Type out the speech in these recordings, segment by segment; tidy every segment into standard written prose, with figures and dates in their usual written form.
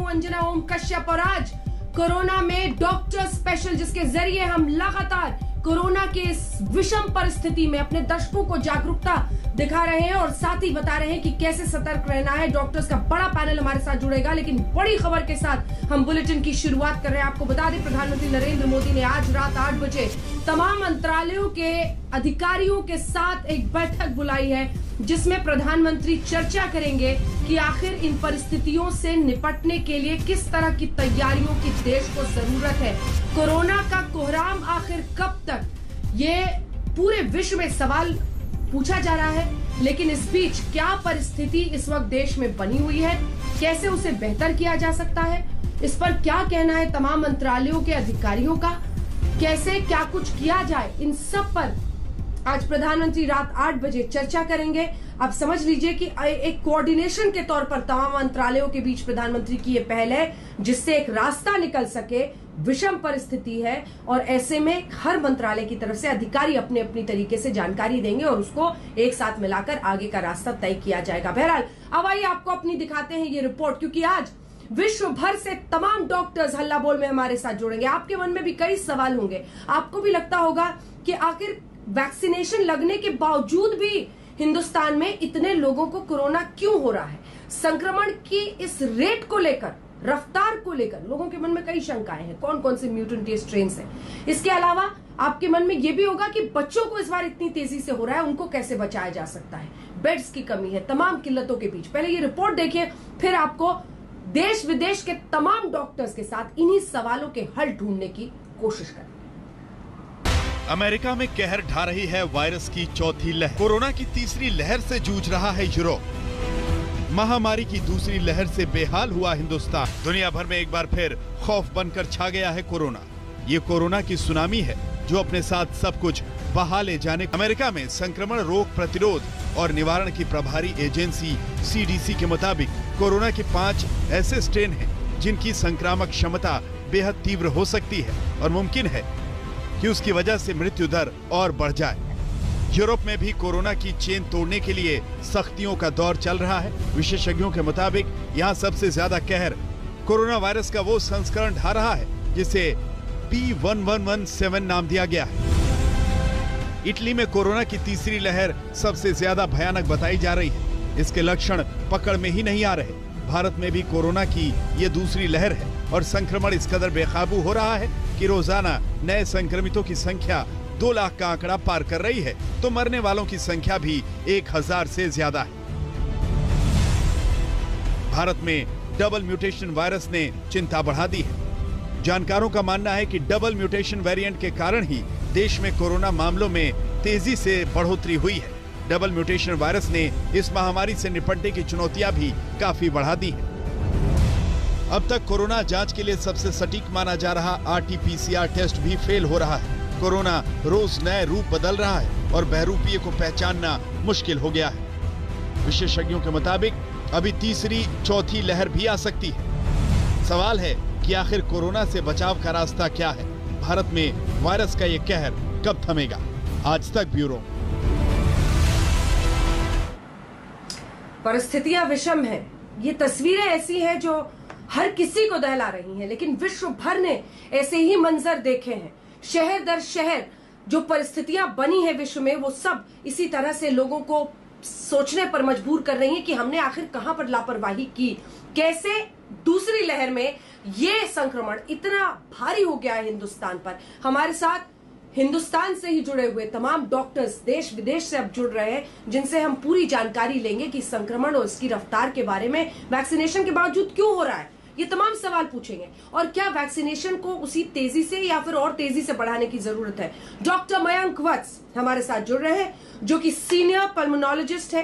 अंजना ओम कश्यप और आज कोरोना में डॉक्टर स्पेशल, जिसके जरिए हम लगातार कोरोना के इस विषम परिस्थिति में अपने दर्शकों को जागरूकता दिखा रहे हैं और साथ ही बता रहे हैं कि कैसे सतर्क रहना है। डॉक्टर्स का बड़ा पैनल हमारे साथ जुड़ेगा, लेकिन बड़ी खबर के साथ हम बुलेटिन की शुरुआत कर रहे हैं। आपको बता दें, प्रधानमंत्री नरेंद्र मोदी ने आज रात 8 बजे तमाम मंत्रालयों के अधिकारियों के साथ एक बैठक बुलाई है, जिसमें प्रधानमंत्री चर्चा करेंगे कि आखिर इन परिस्थितियों से निपटने के लिए किस तरह की तैयारियों की देश को जरूरत है। कोरोना का कोहराम आखिर कब तक, ये पूरे विश्व में सवाल पूछा जा रहा है। लेकिन इस बीच क्या परिस्थिति इस वक्त देश में बनी हुई है, कैसे उसे बेहतर किया जा सकता है, इस पर क्या कहना है तमाम मंत्रालयों के अधिकारियों का, कैसे क्या कुछ किया जाए, इन सब पर आज प्रधानमंत्री रात 8 बजे चर्चा करेंगे। आप समझ लीजिए कि एक कोऑर्डिनेशन के तौर पर तमाम मंत्रालयों के बीच प्रधानमंत्री की ये पहल है, जिससे एक रास्ता निकल सके। विषम परिस्थिति है और ऐसे में हर मंत्रालय की तरफ से अधिकारी अपने अपनी तरीके से जानकारी देंगे और उसको एक साथ मिलाकर आगे का रास्ता तय किया जाएगा। बहरहाल अब आइए आपको अपनी दिखाते हैं ये रिपोर्ट, क्योंकि आज विश्व भर से तमाम डॉक्टर्स हल्ला बोल में हमारे साथ जुड़ेंगे। आपके मन में भी कई सवाल होंगे, आपको भी लगता होगा कि आखिर वैक्सीनेशन लगने के बावजूद भी हिंदुस्तान में इतने लोगों को कोरोना क्यों हो रहा है। संक्रमण की इस रेट को लेकर, रफ्तार को लेकर लोगों के मन में कई शंकाएं हैं, कौन कौन से म्यूटेंट स्ट्रेन हैं। इसके अलावा आपके मन में यह भी होगा कि बच्चों को इस बार इतनी तेजी से हो रहा है, उनको कैसे बचाया जा सकता है। बेड्स की कमी है, तमाम किल्लतों के बीच। पहले ये रिपोर्ट देखिए, फिर आपको देश विदेश के तमाम डॉक्टर्स के साथ इन्हीं सवालों के हल ढूंढने की कोशिश करें। अमेरिका में कहर ढा रही है वायरस की चौथी लहर। कोरोना की तीसरी लहर से जूझ रहा है यूरोप। महामारी की दूसरी लहर से बेहाल हुआ हिंदुस्तान। दुनिया भर में एक बार फिर खौफ बनकर छा गया है कोरोना। ये कोरोना की सुनामी है जो अपने साथ सब कुछ बहा ले जाने। अमेरिका में संक्रमण रोग प्रतिरोध और निवारण की प्रभारी एजेंसी CDC के मुताबिक कोरोना के 5 ऐसे स्ट्रेन हैं जिनकी संक्रामक क्षमता बेहद तीव्र हो सकती है और मुमकिन है कि उसकी वजह से मृत्यु दर और बढ़ जाए। यूरोप में भी कोरोना की चेन तोड़ने के लिए सख्तियों का दौर चल रहा है। विशेषज्ञों के मुताबिक यहाँ सबसे ज्यादा कहर कोरोना वायरस का वो संस्करण ढा रहा है जिसे P1117 नाम दिया गया है। इटली में कोरोना की तीसरी लहर सबसे ज्यादा भयानक बताई जा रही है। इसके लक्षण पकड़ में ही नहीं आ रहे। भारत में भी कोरोना की ये दूसरी लहर है और संक्रमण इस कदर बेकाबू हो रहा है कि रोजाना नए संक्रमितों की संख्या 2 लाख का आंकड़ा पार कर रही है, तो मरने वालों की संख्या भी 1000 से ज्यादा है। भारत में डबल म्यूटेशन वायरस ने चिंता बढ़ा दी है। जानकारों का मानना है कि डबल म्यूटेशन वेरिएंट के कारण ही देश में कोरोना मामलों में तेजी से बढ़ोतरी हुई है। डबल म्यूटेशन वायरस ने इस महामारी से निपटने की चुनौतियां भी काफी बढ़ा दी हैं। अब तक कोरोना जांच के लिए सबसे सटीक माना जा रहा RT-PCR टेस्ट भी फेल हो रहा है। कोरोना रोज नए रूप बदल रहा है और बहरूपीय को पहचानना मुश्किल हो गया है। विशेषज्ञों के मुताबिक अभी तीसरी चौथी लहर भी आ सकती है। सवाल है कि आखिर कोरोना से बचाव का रास्ता क्या है। भारत में वायरस का ये कहर कब थमेगा। आज तक ब्यूरो। परिस्थितियां विषम है, ये तस्वीरें ऐसी हैं जो हर किसी को दहला रही हैं, लेकिन विश्व भर ने ऐसे ही मंजर देखे हैं। शहर दर शहर जो परिस्थितियां बनी है विश्व में, वो सब इसी तरह से लोगों को सोचने पर मजबूर कर रही हैं कि हमने आखिर कहां पर लापरवाही की, कैसे दूसरी लहर में ये संक्रमण इतना भारी हो गया है हिंदुस्तान पर। हमारे साथ हिंदुस्तान से ही जुड़े हुए तमाम डॉक्टर्स देश विदेश से अब जुड़ रहे हैं, जिनसे हम पूरी जानकारी लेंगे कि संक्रमण और इसकी रफ्तार के बारे में, वैक्सीनेशन के बावजूद क्यों हो रहा है। ये तमाम सवाल पूछेंगे और क्या वैक्सीनेशन को उसी तेजी से या फिर और तेजी से बढ़ाने की जरूरत है। डॉक्टर मयंक वत्स हमारे साथ जुड़ रहे हैं, जो कि सीनियर पल्मोनोलॉजिस्ट है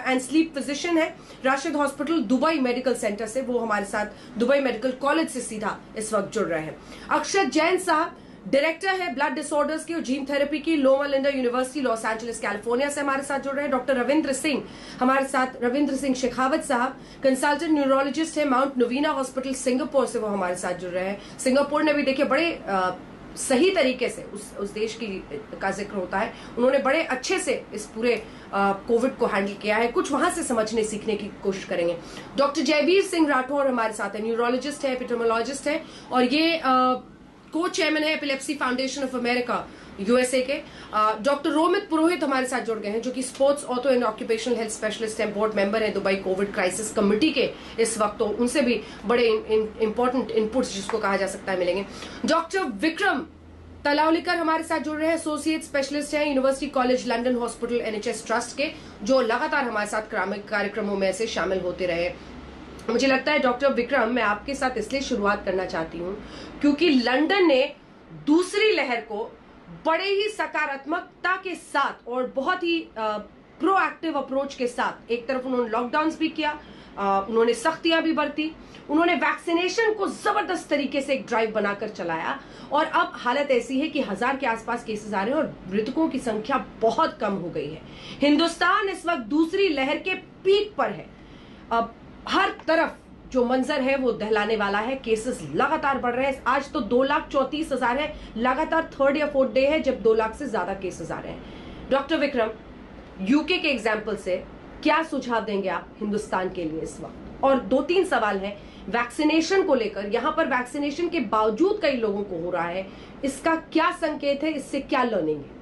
एंड स्लीप फिजिशियन है Rashid hospital Dubai medical centre से। वो हमारे साथ दुबई मेडिकल कॉलेज से सीधा इस वक्त जुड़ रहे हैं। अक्षत जैन साहब डायरेक्टर है ब्लड डिसऑर्डर्स की और जीन थेरेपी की Loma Linda university Los Angeles California से हमारे साथ जुड़ रहे हैं। डॉक्टर रविंद्र सिंह हमारे साथ, रविंद्र सिंह शेखावत साहब कंसल्टेंट न्यूरोलॉजिस्ट है माउंट नवीना हॉस्पिटल सिंगापुर से, वो हमारे साथ जुड़ रहे हैं। सिंगापुर ने भी देखिए बड़े सही तरीके से उस देश का जिक्र होता है। उन्होंने बड़े अच्छे से इस पूरे कोविड को हैंडल किया है। कुछ वहां से समझने सीखने की कोशिश करेंगे। डॉक्टर जयवीर सिंह राठौर हमारे साथ है, न्यूरोलॉजिस्ट है, एपिडेमियोलॉजिस्ट है और ये को चेयरमैन है epilepsy foundation of America USA के। डॉक्टर रोमित पुरोहित हमारे साथ जुड़ गए हैं, जो कि sports ortho and occupational health specialist हैं, बोर्ड मेंबर हैं दुबई कोविड क्राइसिस कमेटी के इस वक्त। तो उनसे भी बड़े इंपॉर्टेंट इनपुट्स जिसको कहा जा सकता है मिलेंगे। डॉक्टर विक्रम तलावलीकर हमारे साथ जुड़ रहे हैं, एसोसिएट स्पेशलिस्ट हैं university college London hospital NHS trust के, जो लगातार हमारे साथ कार्यक्रमों में ऐसे शामिल होते रहे। मुझे लगता है डॉक्टर विक्रम, मैं आपके साथ इसलिए शुरुआत करना चाहती हूं क्योंकि लंदन ने दूसरी लहर को बड़े ही सकारात्मकता के साथ और बहुत ही प्रोएक्टिव अप्रोच के साथ, एक तरफ उन्होंने लॉकडाउन भी किया, उन्होंने सख्तियां भी बरती, उन्होंने वैक्सीनेशन को जबरदस्त तरीके से एक ड्राइव बनाकर चलाया और अब हालत ऐसी है कि 1000 के आसपास केसेस आ रहे हैं और मृतकों की संख्या बहुत कम हो गई है। हिंदुस्तान इस वक्त दूसरी लहर के पीक पर है। अब हर तरफ जो मंजर है वो दहलाने वाला है। केसेस लगातार बढ़ रहे हैं। आज तो 2,34,000 है, लगातार थर्ड या फोर्थ डे है जब 2 लाख से ज्यादा केसेस आ रहे हैं। डॉक्टर विक्रम, यूके के एग्जाम्पल से क्या सुझाव देंगे आप हिंदुस्तान के लिए इस वक्त? और 2-3 सवाल हैं वैक्सीनेशन को लेकर। यहां पर वैक्सीनेशन के बावजूद कई लोगों को हो रहा है, इसका क्या संकेत है, इससे क्या लर्निंग है?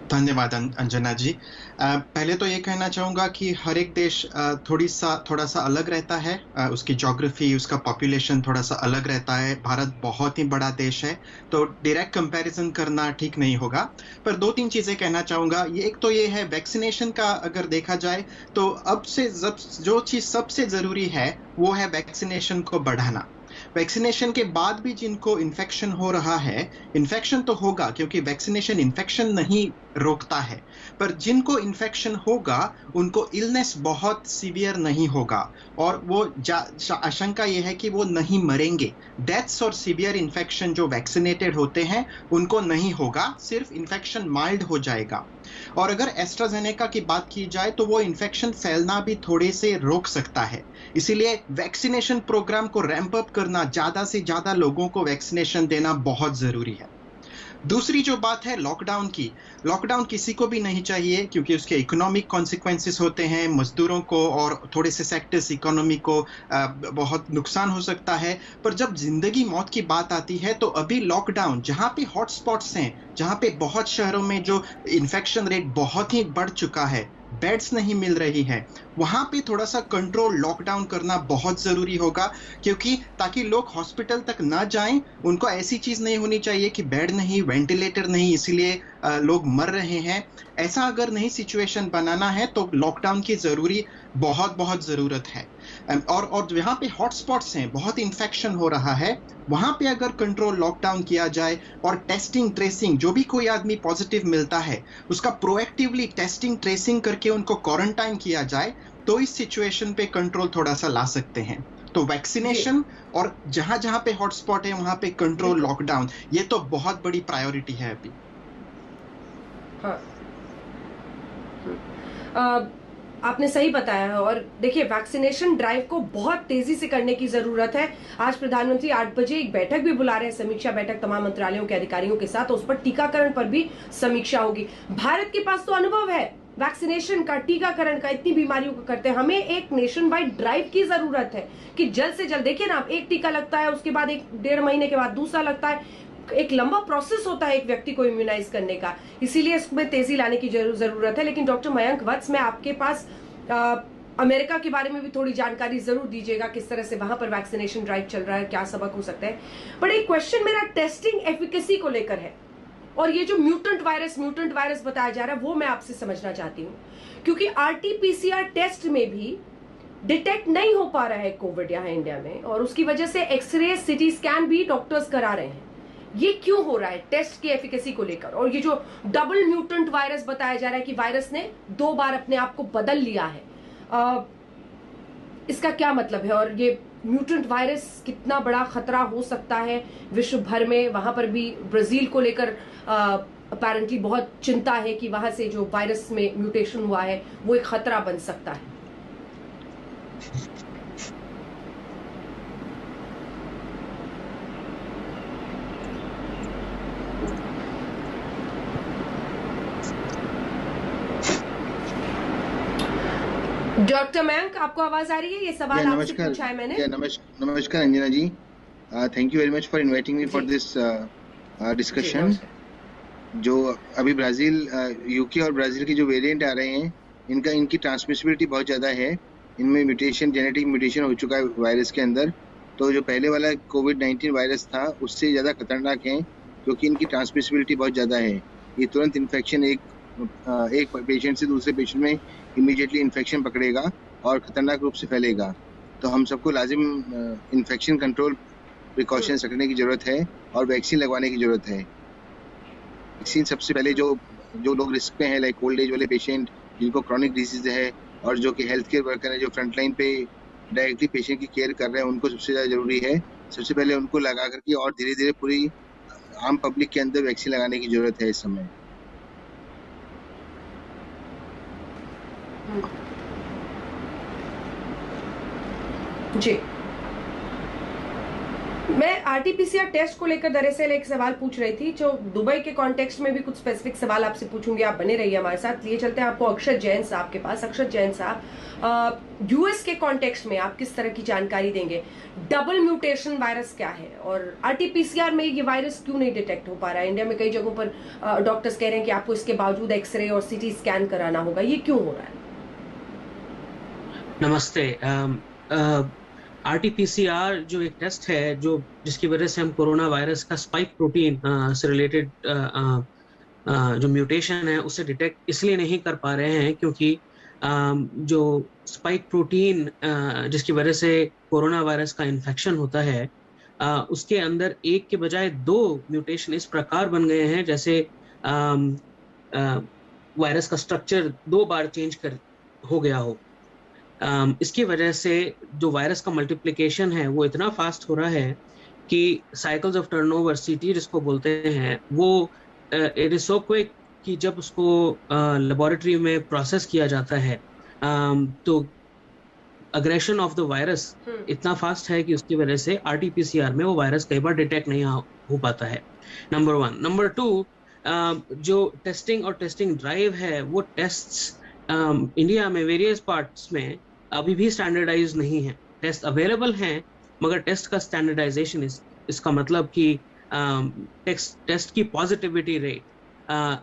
धन्यवाद अंजना जी। पहले तो ये कहना चाहूँगा कि हर एक देश थोड़ा सा अलग रहता है। उसकी ज्योग्राफी, उसका पॉपुलेशन थोड़ा सा अलग रहता है। भारत बहुत ही बड़ा देश है, तो डायरेक्ट कंपैरिजन करना ठीक नहीं होगा। पर 2-3 चीज़ें कहना चाहूँगा। एक तो ये है, वैक्सीनेशन का अगर देखा जाए तो अब से जो चीज़ सबसे ज़रूरी है वो है वैक्सीनेशन को बढ़ाना। वैक्सीनेशन के बाद भी जिनको इन्फेक्शन हो रहा है, इन्फेक्शन तो होगा क्योंकि वैक्सीनेशन इन्फेक्शन नहीं रोकता है, पर जिनको इन्फेक्शन होगा उनको इलनेस बहुत सीवियर नहीं होगा और वो आशंका ये है कि वो नहीं मरेंगे। डेथ्स और सीवियर इन्फेक्शन जो वैक्सीनेटेड होते हैं उनको नहीं होगा, सिर्फ इन्फेक्शन माइल्ड हो जाएगा। और अगर एस्ट्राजेनेका की बात की जाए तो वो इन्फेक्शन फैलना भी थोड़े से रोक सकता है। इसीलिए वैक्सीनेशन प्रोग्राम को रैंप अप करना, ज़्यादा से ज़्यादा लोगों को वैक्सीनेशन देना बहुत ज़रूरी है। दूसरी जो बात है लॉकडाउन की, लॉकडाउन किसी को भी नहीं चाहिए क्योंकि उसके इकोनॉमिक कॉन्सिक्वेंसेस होते हैं, मजदूरों को और थोड़े से सेक्टर्स इकोनॉमी को बहुत नुकसान हो सकता है। पर जब जिंदगी मौत की बात आती है तो अभी लॉकडाउन, जहाँ पे हॉटस्पॉट्स हैं, जहाँ पे बहुत शहरों में जो इन्फेक्शन रेट बहुत ही बढ़ चुका है, बेड्स नहीं मिल रही है, वहाँ पे थोड़ा सा कंट्रोल, लॉकडाउन करना बहुत ज़रूरी होगा क्योंकि ताकि लोग हॉस्पिटल तक ना जाएं। उनको ऐसी चीज़ नहीं होनी चाहिए कि बेड नहीं, वेंटिलेटर नहीं, इसीलिए लोग मर रहे हैं। ऐसा अगर नहीं सिचुएशन बनाना है तो लॉकडाउन की बहुत ज़रूरत है। और जहाँ पे हॉटस्पॉट्स हैं, बहुत इन्फेक्शन हो रहा है, वहाँ पे अगर कंट्रोल, लॉकडाउन किया जाए और टेस्टिंग ट्रेसिंग, जो भी कोई आदमी पॉजिटिव मिलता है उसका प्रोएक्टिवली टेस्टिंग ट्रेसिंग करके उनको क्वारंटाइन किया जाए तो इस सिचुएशन पे कंट्रोल थोड़ा सा ला सकते हैं। तो वैक्सीनेशन और जहाँ पे हॉटस्पॉट है वहाँ पे कंट्रोल, लॉकडाउन, ये तो बहुत बड़ी प्रायोरिटी है अभी। हाँ। आपने सही बताया है। और देखिए, वैक्सीनेशन ड्राइव को बहुत तेजी से करने की जरूरत है। आज प्रधानमंत्री 8 बजे एक बैठक भी बुला रहे हैं, समीक्षा बैठक तमाम मंत्रालयों के अधिकारियों के साथ। उस पर टीकाकरण पर भी समीक्षा होगी। भारत के पास तो अनुभव है वैक्सीनेशन का, टीकाकरण का, इतनी बीमारियों को करते हैं। हमें एक नेशन वाइड ड्राइव की जरूरत है कि जल्द से जल्द, देखिए ना, एक टीका लगता है, उसके बाद 1-1.5 महीने के बाद दूसरा लगता है, एक लंबा प्रोसेस होता है एक व्यक्ति को इम्यूनाइज करने का। इसीलिए इसमें तेजी लाने की जरूरत है। लेकिन डॉक्टर मयंक वत्स, मैं आपके पास अमेरिका के बारे में भी थोड़ी जानकारी जरूर दीजिएगा, किस तरह से वहां पर वैक्सीनेशन ड्राइव चल रहा है, क्या सबक हो सकता है। बट एक क्वेश्चन मेरा टेस्टिंग एफिकेसी को लेकर है, और ये जो म्यूटेंट वायरस बताया जा रहा है, वो मैं आपसे समझना चाहती हूँ क्योंकि RT-PCR टेस्ट में भी डिटेक्ट नहीं हो पा रहा है कोविड यहाँ इंडिया में, और उसकी वजह से एक्सरे, सिटी स्कैन भी डॉक्टर्स करा रहे हैं। ये क्यों हो रहा है टेस्ट की एफिकेसी को लेकर? और ये जो डबल म्यूटेंट वायरस बताया जा रहा है कि वायरस ने 2 बार अपने आप को बदल लिया है, इसका क्या मतलब है? और ये म्यूटेंट वायरस कितना बड़ा खतरा हो सकता है विश्व भर में? वहां पर भी ब्राजील को लेकर अपेरेंटली बहुत चिंता है कि वहां से जो वायरस में म्यूटेशन हुआ है वो एक खतरा बन सकता है। डॉक्टर मयंक, आपको आवाज आ रही है? ये सवाल आपसे पूछा है मैंने। नमस्कार Anjana ji, thank you very much for inviting me for this discussion. जो अभी ब्राजील, यूके और ब्राजील के जो वेरिएंट आ रहे हैं, इनकी ट्रांसमिसिबिलिटी बहुत ज़्यादा है। इनमें म्यूटेशन, जेनेटिक म्यूटेशन हो चुका है वायरस के अंदर। तो जो पहले वाला कोविड-19 वायरस था उससे ज़्यादा खतरनाक है, क्योंकि इनकी ट्रांसमिसिबिलिटी बहुत ज़्यादा है। ये तुरंत इन्फेक्शन एक पेशेंट से दूसरे पेशेंट में इमीडिएटली इन्फेक्शन पकड़ेगा और खतरनाक रूप से फैलेगा। तो हम सबको लाजिम इन्फेक्शन कंट्रोल प्रिकॉशंस रखने की ज़रूरत है और वैक्सीन लगवाने की ज़रूरत है। वैक्सीन सबसे पहले जो लोग रिस्क पे हैं, लाइक ओल्ड एज वाले पेशेंट जिनको क्रॉनिक डिजीज है, और जो कि हेल्थ केयर वर्कर है, जो फ्रंटलाइन पे डायरेक्टली पेशेंट की केयर कर रहे हैं, उनको सबसे ज़्यादा ज़रूरी है सबसे पहले उनको लगा करके, और धीरे धीरे पूरी आम पब्लिक के अंदर वैक्सीन लगाने की ज़रूरत है इस समय। जी, मैं आरटीपीसीआर टेस्ट को लेकर दरअसल एक सवाल पूछ रही थी, जो दुबई के कॉन्टेक्स्ट में भी कुछ स्पेसिफिक सवाल आपसे पूछूंगी। आप बने रहिए हमारे साथ। लिए चलते हैं आपको अक्षत जैन साहब के पास। अक्षत जैन साहब, यूएस के कॉन्टेक्स्ट में आप किस तरह की जानकारी देंगे? डबल म्यूटेशन वायरस क्या है, और आरटीपीसीआर में ये वायरस क्यों नहीं डिटेक्ट हो पा रहा है? इंडिया में कई जगहों पर डॉक्टर्स कह रहे हैं कि आपको इसके बावजूद एक्सरे और सीटी स्कैन कराना होगा। ये क्यों हो रहा है? नमस्ते। आरटीपीसीआर जो एक टेस्ट है जिसकी वजह से हम कोरोना वायरस का स्पाइक प्रोटीन से रिलेटेड जो म्यूटेशन है उसे डिटेक्ट इसलिए नहीं कर पा रहे हैं क्योंकि जो स्पाइक प्रोटीन जिसकी वजह से कोरोना वायरस का इन्फेक्शन होता है, उसके अंदर एक के बजाय दो म्यूटेशन इस प्रकार बन गए हैं जैसे वायरस का स्ट्रक्चर दो बार चेंज हो गया हो। इसकी वजह से जो वायरस का मल्टीप्लिकेशन है वो इतना फास्ट हो रहा है कि साइकिल्स ऑफ टर्नओवर, सीटी जिसको बोलते हैं, वो इट इज सो क्विक कि जब उसको लेबोरेटरी में प्रोसेस किया जाता है तो अग्रेशन ऑफ द वायरस इतना फास्ट है कि उसकी वजह से आरटीपीसीआर में वो वायरस कई बार डिटेक्ट नहीं हो पाता है। नंबर 1। नंबर 2, जो टेस्टिंग और टेस्टिंग ड्राइव है, वो टेस्ट्स इंडिया में वेरियस पार्ट्स में अभी भी स्टैंडर्डाइज नहीं है। टेस्ट अवेलेबल हैं मगर टेस्ट का स्टैंडर्डाइजेशन, इसका मतलब कि टेस्ट की पॉजिटिविटी रेट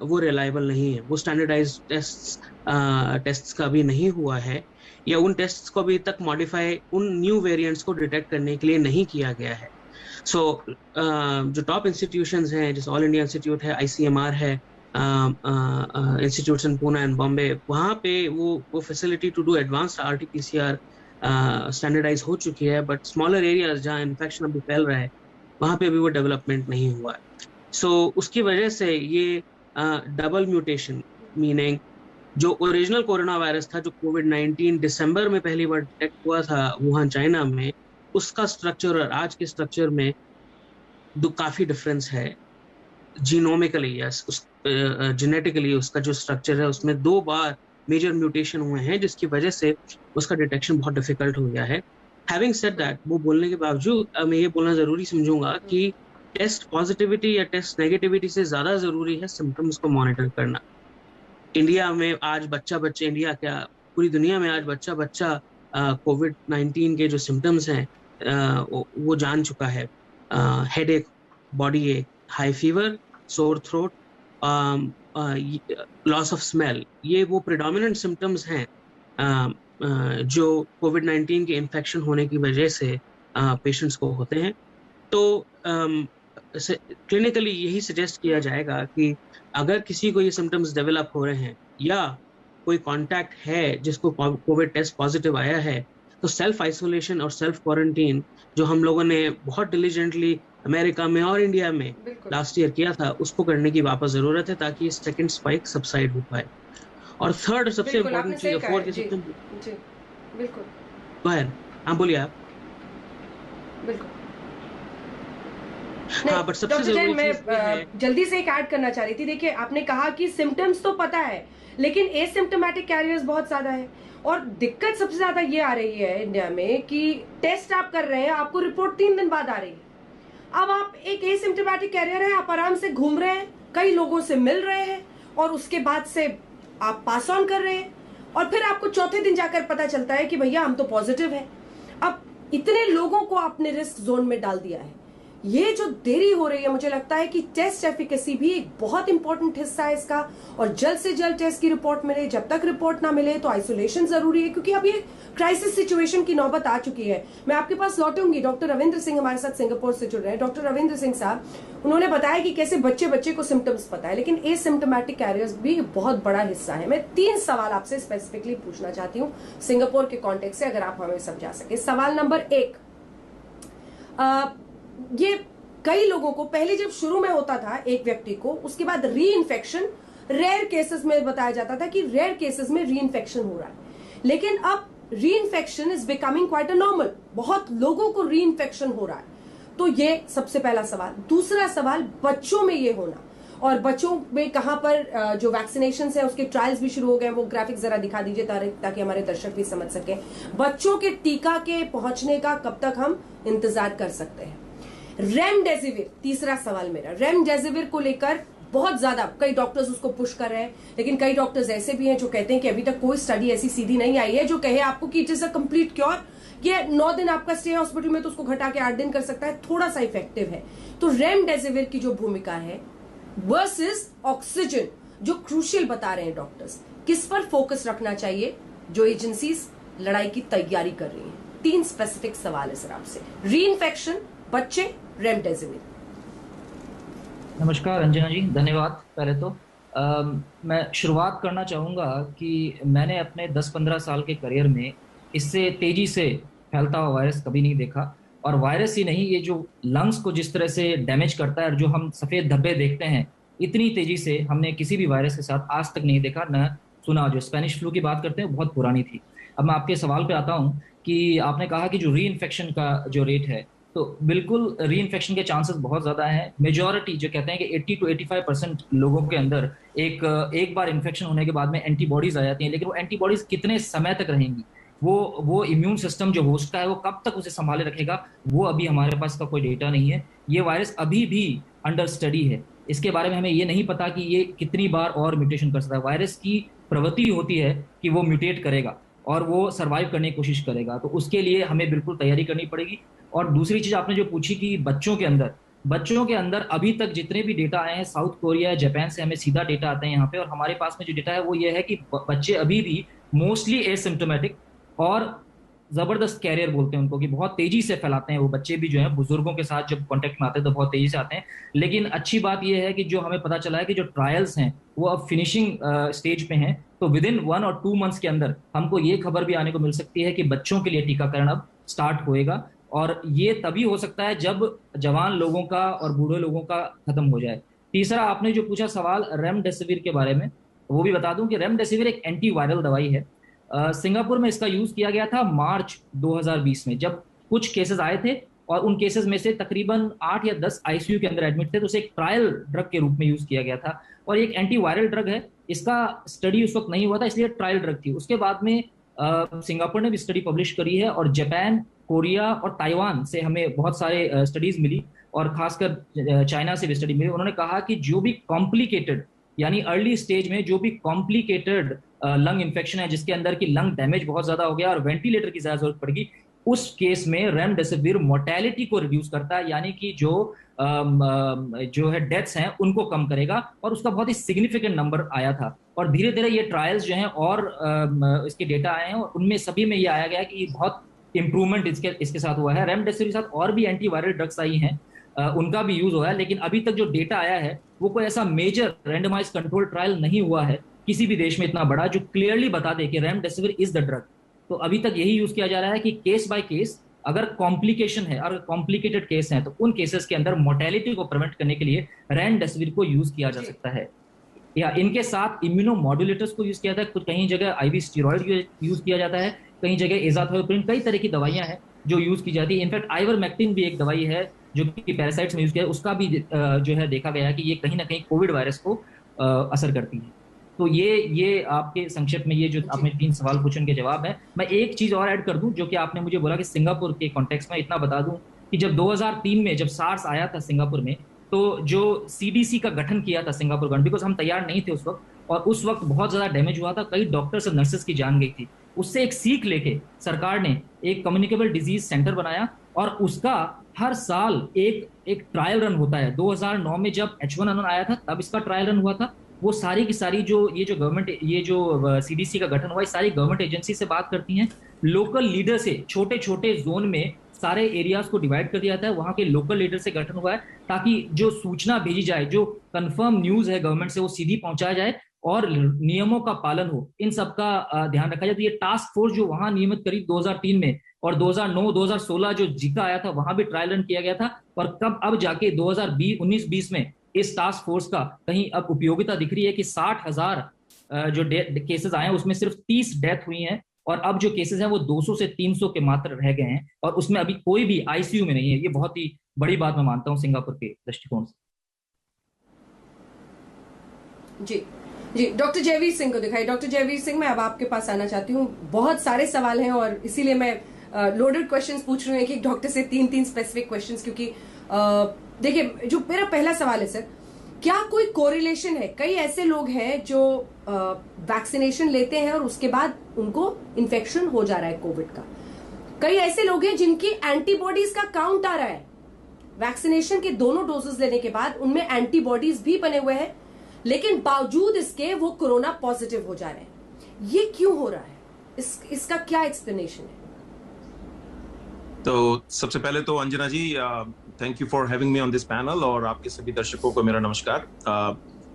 वो रिलायबल नहीं है। वो स्टैंडर्डाइज टेस्ट्स का भी नहीं हुआ है, या उन टेस्ट्स को अभी तक मॉडिफाई उन न्यू वेरिएंट्स को डिटेक्ट करने के लिए नहीं किया गया है। सो जो टॉप इंस्टीट्यूशंस हैं, जैसे ऑल इंडिया इंस्टीट्यूट है, ICMR है, institutes in Pune and Bombay, वहाँ पे वो facility to do advanced RTPCR standardise हो चुकी है, बट स्मॉलर एरियाज जहाँ इन्फेक्शन अभी फैल रहा है वहाँ पे अभी वो डेवलपमेंट नहीं हुआ है। सो उसकी वजह से ये डबल म्यूटेशन, मीनिंग जो ओरिजिनल कोरोना वायरस था जो कोविड-19 दिसंबर में पहली बार डिटेक्ट हुआ था वुहान चाइना में, उसका स्ट्रक्चर और आज के स्ट्रक्चर में काफ़ी डिफरेंस है। जीनोमिकली या जेनेटिकली उसका जो स्ट्रक्चर है उसमें 2 बार मेजर म्यूटेशन हुए हैं, जिसकी वजह से उसका डिटेक्शन बहुत डिफिकल्ट हो गया है। हैविंग सेड दैट, वो बोलने के बावजूद मैं ये बोलना ज़रूरी समझूंगा कि टेस्ट पॉजिटिविटी या टेस्ट नेगेटिविटी से ज़्यादा ज़रूरी है सिम्टम्स को मॉनिटर करना। इंडिया में आज बच्चा इंडिया क्या, पूरी दुनिया में आज बच्चा कोविड-19 के जो सिम्टम्स हैं वो जान चुका है। हेडेक, बॉडी एक, high fever, sore throat, loss of smell, ये वो प्रेडोमिनेंट सिम्टम्स हैं जो कोविड-19 के इन्फेक्शन होने की वजह से पेशेंट्स को होते हैं। तो क्लिनिकली यही सजेस्ट किया जाएगा कि अगर किसी को ये सिम्टम्स डेवलप हो रहे हैं या कोई कॉन्टैक्ट है जिसको कोविड टेस्ट पॉजिटिव आया है, तो सेल्फ आइसोलेशन और सेल्फ क्वारंटीन जो हम लोगों ने बहुत डिलीजेंटली अमेरिका में और इंडिया में लास्ट ईयर किया था, उसको करने की वापस जरूरत है ताकि सेकंड स्पाइक सबसाइड हो पाए। और थर्ड सबसे इम्पोर्टेंट चीज, फोर्थ की सबसे बिल्कुल, हाँ बोलिए आप। बिल्कुल, हाँ, बट सबसे जरूरी मैं जल्दी से एक ऐड करना चाह रही थी। देखिए, आपने कहा कि सिम्टम्स तो पता है लेकिन एसिम्प्टोमेटिक कैरियर्स बहुत ज्यादा है, और दिक्कत सबसे ज्यादा ये आ रही है इंडिया में कि टेस्ट आप कर रहे हैं, आपको रिपोर्ट 3 दिन बाद आ रही है। अब आप एक एसिम्प्टोमेटिक कैरियर है, आप आराम से घूम रहे हैं, कई लोगों से मिल रहे हैं और उसके बाद से आप पास ऑन कर रहे हैं, और फिर आपको चौथे दिन जाकर पता चलता है कि भैया हम तो पॉजिटिव है। अब इतने लोगों को आपने रिस्क जोन में डाल दिया है। ये जो देरी हो रही है, मुझे लगता है कि टेस्ट एफिकेसी भी एक बहुत इंपॉर्टेंट हिस्सा है इसका, और जल्द से जल्द टेस्ट की रिपोर्ट मिले। जब तक रिपोर्ट ना मिले तो आइसोलेशन जरूरी है, क्योंकि अब ये क्राइसिस सिचुएशन की नौबत आ चुकी है। मैं आपके पास लौटूंगी। डॉक्टर रविंद्र सिंह हमारे साथ सिंगापुर से जुड़ रहे हैं। डॉक्टर रविंद्र सिंह साहब, उन्होंने बताया कि कैसे बच्चे को सिम्टम्स पता है, लेकिन एसिम्टोमेटिक कैरियर्स भी बहुत बड़ा हिस्सा है। मैं 3 सवाल आपसे स्पेसिफिकली पूछना चाहती हूँ सिंगापुर के कॉन्टेक्स्ट से, अगर आप हमें समझा सके। सवाल नंबर 1, ये कई लोगों को पहले जब शुरू में होता था एक व्यक्ति को, उसके बाद री इन्फेक्शन, रेयर केसेस में बताया जाता था कि रेयर केसेस में री इन्फेक्शन हो रहा है, लेकिन अब री infection is becoming quite a normal. बहुत लोगों को री इन्फेक्शन हो रहा है। तो ये सबसे पहला सवाल। दूसरा सवाल, बच्चों में ये होना, और बच्चों में कहां पर जो वैक्सीनेशन है उसके ट्रायल्स भी शुरू हो गए। वो ग्राफिक जरा दिखा दीजिए ताकि हमारे दर्शक भी समझ सके। बच्चों के टीका के पहुंचने का कब तक हम इंतजार कर सकते हैं? रेमडेसिविर, तीसरा सवाल मेरा, रेमडेसिविर को लेकर बहुत ज्यादा कई डॉक्टर्स उसको पुश कर रहे हैं, लेकिन कई डॉक्टर्स ऐसे भी हैं जो कहते हैं कि अभी तक कोई स्टडी ऐसी सीधी नहीं आई है जो कहे आपको कि it is a complete cure. ये 9 दिन आपका स्टे हॉस्पिटल में तो उसको घटा के 8 दिन कर सकता है, थोड़ा सा इफेक्टिव है। तो रेमडेसिविर की जो भूमिका है वर्सेस ऑक्सीजन, जो क्रूशियल बता रहे हैं डॉक्टर्स, किस पर फोकस रखना चाहिए जो एजेंसीज लड़ाई की तैयारी कर रही हैं? 3 स्पेसिफिक सवाल है सर आपसे। री इन्फेक्शन, बच्चे, रेमडेसिविर। नमस्कार अंजना जी, धन्यवाद। पहले तो मैं शुरुआत करना चाहूँगा कि मैंने अपने 10-15 साल के करियर में इससे तेज़ी से फैलता हुआ वायरस कभी नहीं देखा। और वायरस ही नहीं, ये जो लंग्स को जिस तरह से डैमेज करता है और जो हम सफ़ेद धब्बे देखते हैं, इतनी तेज़ी से हमने किसी भी वायरस के साथ आज तक नहीं देखा, न सुना। जो स्पेनिश फ्लू की बात करते हैं वो बहुत पुरानी थी। अब मैं आपके सवाल पे आता हूँ कि आपने कहा कि जो री इन्फेक्शन का जो रेट है, तो बिल्कुल री इन्फेक्शन के चांसेस बहुत ज़्यादा हैं। मेजॉरिटी जो कहते हैं कि 80 to 85% लोगों के अंदर एक बार इन्फेक्शन होने के बाद में एंटीबॉडीज आ जाती हैं, लेकिन वो एंटीबॉडीज कितने समय तक रहेंगी, वो इम्यून सिस्टम जो होस्ट का है वो कब तक उसे संभाले रखेगा, वो अभी हमारे पास का कोई डेटा नहीं है। ये वायरस अभी भी अंडर स्टडी है। इसके बारे में हमें ये नहीं पता कि ये कितनी बार और म्यूटेशन कर सकता है। वायरस की प्रवृत्ति होती है कि वो म्यूटेट करेगा और वो सर्वाइव करने की कोशिश करेगा, तो उसके लिए हमें बिल्कुल तैयारी करनी पड़ेगी। और दूसरी चीज़ आपने जो पूछी कि बच्चों के अंदर अभी तक जितने भी डेटा आए हैं, साउथ कोरिया, जापान से हमें सीधा डेटा आते हैं यहाँ पे, और हमारे पास में जो डेटा है वो ये है कि बच्चे अभी भी मोस्टली एसिम्प्टोमेटिक और ज़बरदस्त कैरियर बोलते हैं उनको, कि बहुत तेज़ी से फैलाते हैं वो बच्चे भी जो हैं। बुजुर्गों के साथ जब कॉन्टेक्ट में आते हैं तो बहुत तेज़ी से आते हैं। लेकिन अच्छी बात ये है कि जो हमें पता चला है कि जो ट्रायल्स हैं वो अब फिनिशिंग स्टेज पे हैं, तो विदिन 1 और 2 मंथ्स के अंदर हमको ये खबर भी आने को मिल सकती है कि बच्चों के लिए टीकाकरण अब स्टार्ट होएगा। और ये तभी हो सकता है जब जवान लोगों का और बूढ़े लोगों का खत्म हो जाए। तीसरा आपने जो पूछा सवाल रेमडेसिविर के बारे में, वो भी बता दूं कि रेमडेसिविर एक एंटीवायरल दवाई है। सिंगापुर में इसका यूज किया गया था मार्च 2020 में, जब कुछ केसेस आए थे और उन केसेस में से तकरीबन 8 या 10 आईसीयू के अंदर एडमिट थे, तो उसे एक ट्रायल ड्रग के रूप में यूज किया गया था। और एक एंटीवायरल ड्रग है, इसका स्टडी उस वक्त नहीं हुआ था, इसलिए ट्रायल ड्रग थी। उसके बाद में सिंगापुर ने भी स्टडी पब्लिश करी है, और जापान, कोरिया और ताइवान से हमें बहुत सारे स्टडीज मिली, और खासकर चाइना से भी स्टडी मिली। उन्होंने कहा कि जो भी कॉम्प्लिकेटेड, यानी अर्ली स्टेज में जो भी कॉम्प्लिकेटेड लंग इन्फेक्शन है, जिसके अंदर की लंग डैमेज बहुत ज्यादा हो गया और वेंटिलेटर की ज्यादा जरूरत पड़ेगी, उस केस में रेमडेसिविर मोर्टेलिटी को रिड्यूस करता है, यानी कि जो है डेथ्स हैं उनको कम करेगा। और उसका बहुत ही सिग्निफिकेंट नंबर आया था। और धीरे धीरे ये ट्रायल्स जो हैं और इसके डेटा आए हैं, और उनमें सभी में ये आया गया कि बहुत इंप्रूवमेंट इसके साथ हुआ है। रेमडेसिविर के साथ और भी एंटीवायरल ड्रग्स आई हैं, उनका भी यूज हुआ है, लेकिन अभी तक जो डेटा आया है वो कोई ऐसा मेजर रैंडमाइज कंट्रोल ट्रायल नहीं हुआ है किसी भी देश में इतना बड़ा जो क्लियरली बता दे कि रेमडेसिविर इज द ड्रग। तो अभी तक यही यूज किया जा रहा है कि केस बाय केस, अगर कॉम्प्लिकेशन है, अगर कॉम्प्लिकेटेड केस है, तो उन केसेस के अंदर मोर्टेलिटी को प्रिवेंट करने के लिए रेमडेसिविर को यूज किया जा सकता है। या इनके साथ इम्यूनोमॉड्यूलेटर्स को यूज किया जाता है, कुछ कहीं जगह आईवी स्टेरॉइड यूज किया जाता है, कहीं जगह एजाथ्रोपिन, कई तरह की दवाइयां हैं जो यूज की जाती है। इनफैक्ट आइवरमेक्टिन भी एक दवाई है जो कि पैरासाइट्स में यूज किया है, उसका भी जो है देखा गया है कि ये कहीं ना कहीं कोविड वायरस को असर करती है। तो ये आपके संक्षेप में ये जो आपने 3 सवाल पूछे उनके जवाब है। मैं एक चीज और ऐड कर दूं, जो कि आपने मुझे बोला कि सिंगापुर के कॉन्टेक्स्ट में इतना बता दूं कि जब 2003 में जब सार्स आया था सिंगापुर में, तो जो CDC का गठन किया था सिंगापुर गवर्नमेंट, बिकॉज हम तैयार नहीं थे उस वक्त, और उस वक्त बहुत ज़्यादा डैमेज हुआ था, कई डॉक्टर्स और नर्सेज की जान गई थी। उससे एक सीख लेके सरकार ने एक कम्युनिकेबल डिजीज सेंटर बनाया और उसका हर साल एक ट्रायल रन होता है। 2009 में जब H1N1 आया था तब इसका ट्रायल रन हुआ था। वो सारी की सारी जो CDC का गठन हुआ, ये सारी गवर्नमेंट एजेंसी से बात करती हैं, लोकल लीडर से छोटे छोटे जोन में सारे एरियाज को डिवाइड कर दिया जाता है, वहां के लोकल लीडर से गठन हुआ है ताकि जो सूचना भेजी जाए, जो कंफर्म न्यूज है गवर्नमेंट से, वो सीधी पहुंचाया जाए और नियमों का पालन हो, इन सबका ध्यान रखा जाए। तो ये टास्क फोर्स जो वहां नियमित करीब 2003 में और 2009-2016 जो जीका आया था वहां भी ट्रायल रन किया गया था, और अब जाके 2019-20 में इस टास्क फोर्स का कहीं अब उपयोगिता दिख रही है कि 60,000 जो केसेस आए हैं उसमें सिर्फ 30 डेथ हुई हैं, और अब जो केसेस हैं वो 200 से 300 के मात्र रह गए हैं, और उसमें अभी कोई भी आईसीयू में नहीं है। ये बहुत ही बड़ी बात मैं मानता हूं सिंगापुर के दृष्टिकोण से। जी डॉक्टर जयवीर सिंह को दिखाई। डॉक्टर जयवीर सिंह, मैं अब आपके पास आना चाहती हूँ। बहुत सारे सवाल हैं और इसीलिए मैं लोडेड क्वेश्चंस पूछ रही हूँ कि डॉक्टर से 3 स्पेसिफिक क्वेश्चंस, क्योंकि देखिए जो मेरा पहला सवाल है सर, क्या कोई कोरिलेशन है? कई ऐसे लोग हैं जो वैक्सीनेशन लेते हैं और उसके बाद उनको इन्फेक्शन हो जा रहा है कोविड का। कई ऐसे लोग हैं जिनकी एंटीबॉडीज का काउंट आ रहा है वैक्सीनेशन के दोनों डोजेस लेने के बाद, उनमें एंटीबॉडीज भी बने हुए हैं, लेकिन बावजूद इसके वो कोरोना पॉजिटिव हो जा रहे हैं। ये क्यों हो रहा है? इसका क्या एक्सप्लेनेशन है? तो सबसे पहले तो Anjana ji, thank you for having me on this panel, और आपके सभी दर्शकों को मेरा नमस्कार।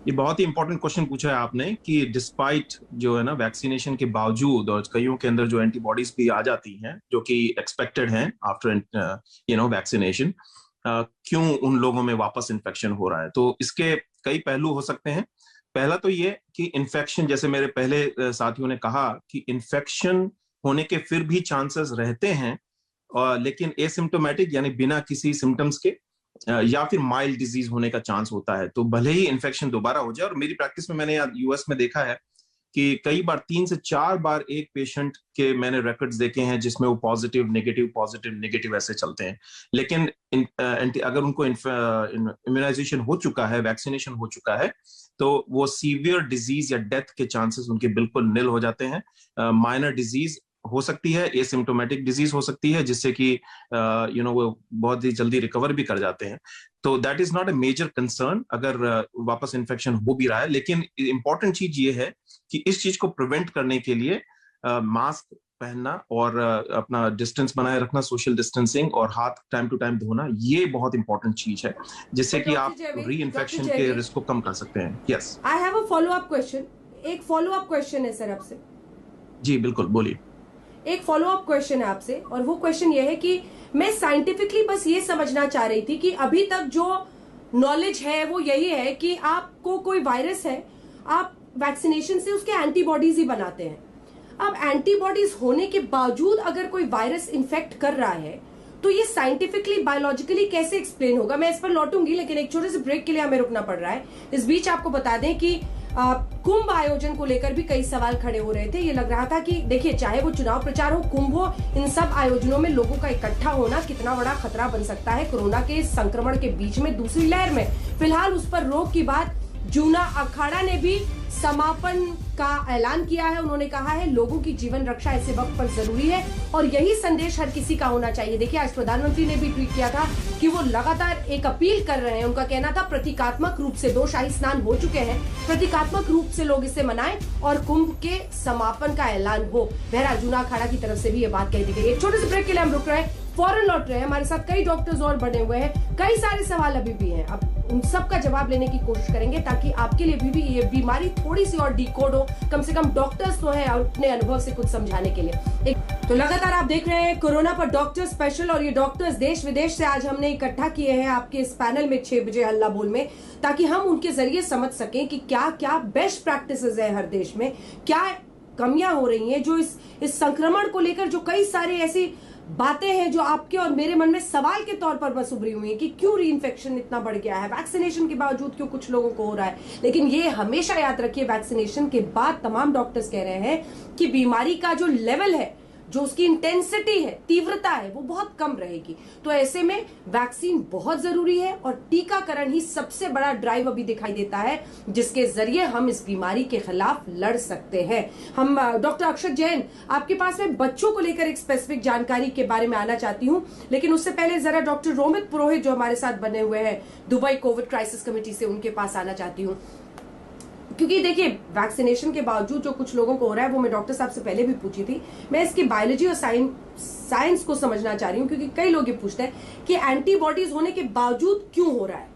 ये बहुत ही इंपॉर्टेंट क्वेश्चन पूछा है आपने कि डिस्पाइट जो है ना वैक्सीनेशन के बावजूद, और कईयों के अंदर जो एंटीबॉडीज भी आ जाती हैं जो कि एक्सपेक्टेड हैं आफ्टर वैक्सीनेशन, क्यों उन लोगों में वापस इन्फेक्शन हो रहा है। तो इसके कई पहलू हो सकते हैं। पहला तो ये कि इन्फेक्शन, जैसे मेरे पहले साथियों ने कहा कि इन्फेक्शन होने के फिर भी चांसेस रहते हैं, लेकिन एसिम्प्टोमेटिक यानी बिना किसी सिम्टम्स के, या फिर माइल्ड डिजीज होने का चांस होता है। तो भले ही इन्फेक्शन दोबारा हो जाए, और मेरी प्रैक्टिस में मैंने यूएस में देखा है कि कई बार 3 से 4 बार एक पेशेंट के मैंने रिकॉर्ड्स देखे हैं जिसमें वो पॉजिटिव नेगेटिव ऐसे चलते हैं। लेकिन अगर उनको इम्यूनाइजेशन हो चुका है, वैक्सीनेशन हो चुका है, तो वो सीवियर डिजीज या डेथ के चांसेस उनके बिल्कुल निल हो जाते हैं। माइनर डिजीज हो सकती है, एसिम्प्टोमेटिक डिजीज हो सकती है, जिससे कि वो बहुत ही जल्दी रिकवर भी कर जाते हैं। तो that is not a major concern अगर वापस इन्फेक्शन हो भी रहा है। लेकिन इंपॉर्टेंट चीज ये है कि इस चीज को प्रिवेंट करने के लिए मास्क पहनना और अपना डिस्टेंस बनाए रखना, सोशल डिस्टेंसिंग, और हाथ टाइम टू टाइम धोना, ये बहुत इंपॉर्टेंट चीज है जिससे कि आप री इन्फेक्शन के रिस्क को कम कर सकते हैं। Yes, I have a follow up question. एक फॉलो अप क्वेश्चन है सर आपसे। जी बिल्कुल, बोलिए। एक फॉलो अप क्वेश्चन है आपसे, और वो क्वेश्चन ये है कि मैं साइंटिफिकली बस ये समझना चाह रही थी कि अभी तक जो नॉलेज है वो यही है कि आपको कोई वायरस है, आप वैक्सीनेशन से उसके एंटीबॉडीज ही बनाते हैं। अब एंटीबॉडीज होने के बावजूद अगर कोई वायरस इन्फेक्ट कर रहा है तो ये साइंटिफिकली बायोलॉजिकली कैसे एक्सप्लेन होगा? मैं इस पर लौटूंगी, लेकिन एक छोटे से ब्रेक के लिए हमें रुकना पड़ रहा है। इस बीच आपको बता दें कि कुंभ आयोजन को लेकर भी कई सवाल खड़े हो रहे थे। ये लग रहा था कि देखिए, चाहे वो चुनाव प्रचार हो, कुंभ हो, इन सब आयोजनों में लोगों का इकट्ठा होना कितना बड़ा खतरा बन सकता है कोरोना के संक्रमण के बीच में, दूसरी लहर में। फिलहाल उस पर रोक की बात जूना अखाड़ा ने भी समापन का ऐलान किया है। उन्होंने कहा है लोगों की जीवन रक्षा ऐसे वक्त पर जरूरी है, और यही संदेश हर किसी का होना चाहिए। देखिए, आज प्रधानमंत्री ने भी ट्वीट किया था कि वो लगातार एक अपील कर रहे हैं। उनका कहना था प्रतीकात्मक रूप से 2 शाही स्नान हो चुके हैं, प्रतीकात्मक रूप से लोग इसे मनाएं और कुंभ के समापन का ऐलान हो। बहरहाल जूना अखाड़ा की तरफ से भी ये बात कही दी गई। एक छोटे से ब्रेक के लिए हम रुक रहे हैं, फौरन लौट रहे हैं। हमारे साथ कई डॉक्टर्स और बने हुए हैं, कई सारे सवाल अभी भी हैं। अब उन सब का जवाब लेने की कोशिश करेंगे ताकि आपके लिए भी ये बीमारी थोड़ी सी और डिकोड हो। कम से कम डॉक्टर्स तो हैं अपने अनुभव से कुछ समझाने के लिए। तो लगातार आप देख रहे हैं कोरोना पर डॉक्टर स्पेशल, और ये डॉक्टर्स देश विदेश से आज हमने इकट्ठा किए हैं आपके इस पैनल में 6 बजे हल्ला बोल में, ताकि हम उनके जरिए समझ सकें कि क्या क्या बेस्ट प्रैक्टिसेस है हर देश में, क्या कमियां हो रही हैं जो इस संक्रमण को लेकर, जो कई सारे ऐसी बातें हैं जो आपके और मेरे मन में सवाल के तौर पर बस उभरी हुई है कि क्यों री इन्फेक्शन इतना बढ़ गया है, वैक्सीनेशन के बावजूद क्यों कुछ लोगों को हो रहा है। लेकिन ये हमेशा याद रखिए, वैक्सीनेशन के बाद तमाम डॉक्टर्स कह रहे हैं कि बीमारी का जो लेवल है, जो उसकी इंटेंसिटी है, तीव्रता है, वो बहुत कम रहेगी। तो ऐसे में वैक्सीन बहुत जरूरी है और टीकाकरण ही सबसे बड़ा ड्राइव अभी दिखाई देता है जिसके जरिए हम इस बीमारी के खिलाफ लड़ सकते हैं। हम डॉक्टर अक्षत जैन, आपके पास में बच्चों को लेकर एक स्पेसिफिक जानकारी के बारे में आना चाहती हूं, लेकिन उससे पहले जरा डॉक्टर रोमित पुरोहित जो हमारे साथ बने हुए हैं दुबई कोविड क्राइसिस कमेटी से, उनके पास आना चाहती हूं। क्योंकि देखिए, वैक्सीनेशन के बावजूद जो कुछ लोगों को हो रहा है वो मैं डॉक्टर साहब से पहले भी पूछी थी, मैं इसकी बायोलॉजी और साइंस को समझना चाह रही हूँ, क्योंकि कई लोग ये पूछते हैं कि एंटीबॉडीज होने के बावजूद क्यों हो रहा है।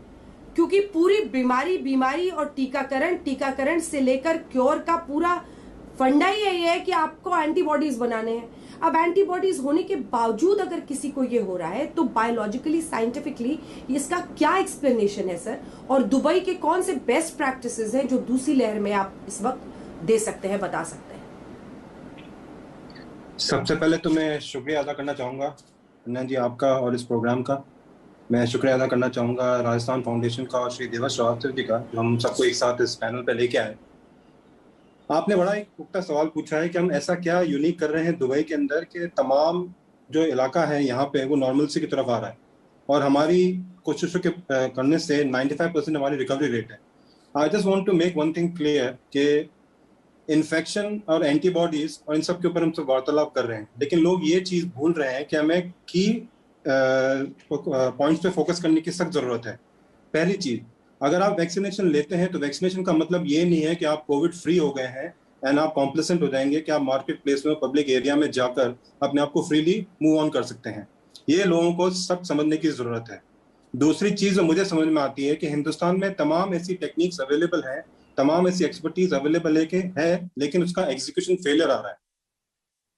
क्योंकि पूरी बीमारी और टीकाकरण से लेकर क्योर का पूरा फंडा ही यही है कि आपको एंटीबॉडीज बनाने हैं। अब एंटीबॉडीज होने के बावजूद अगर किसी को ये हो रहा है तो बायोलॉजिकली, साइंटिफिकली इसका क्या एक्सप्लेनेशन है सर? और दुबई के कौन से बेस्ट प्रैक्टिसेस हैं जो दूसरी लहर में आप इस वक्त दे सकते हैं, बता सकते हैं? सबसे पहले तो मैं शुक्रिया अदा करना चाहूँगा अन्ना जी, आपका और इस प्रोग्राम का। मैं शुक्रिया अदा करना चाहूँगा राजस्थान फाउंडेशन का और श्री देवस श्रीवास्तव जी का, जो हम सबको एक साथ इस पैनल पर लेके आए। आपने बड़ा एक पुख्ता सवाल पूछा है कि हम ऐसा क्या यूनिक कर रहे हैं दुबई के अंदर कि तमाम जो इलाका है यहाँ पे वो नॉर्मलसी की तरफ आ रहा है और हमारी कोशिशों के करने से 95% हमारी रिकवरी रेट है। I just want to make one thing clear कि इन्फेक्शन और एंटीबॉडीज और इन सब के ऊपर हम सब वार्तालाप कर रहे हैं, लेकिन लोग ये चीज़ भूल रहे हैं कि हमें की पॉइंट्स पे फोकस करने की सख्त ज़रूरत है। पहली चीज़, अगर आप वैक्सीनेशन लेते हैं तो वैक्सीनेशन का मतलब ये नहीं है कि आप कोविड फ्री हो गए हैं एंड आप कॉम्प्लेसेंट हो जाएंगे कि आप मार्केट प्लेस में, पब्लिक एरिया में जाकर अपने आप को फ्रीली मूव ऑन कर सकते हैं। ये लोगों को सब समझने की जरूरत है। दूसरी चीज जो मुझे समझ में आती है कि हिंदुस्तान में तमाम ऐसी टेक्निक्स अवेलेबल हैं, तमाम ऐसी एक्सपर्टीज अवेलेबल है, लेकिन उसका एग्जीक्यूशन फेलियर आ रहा है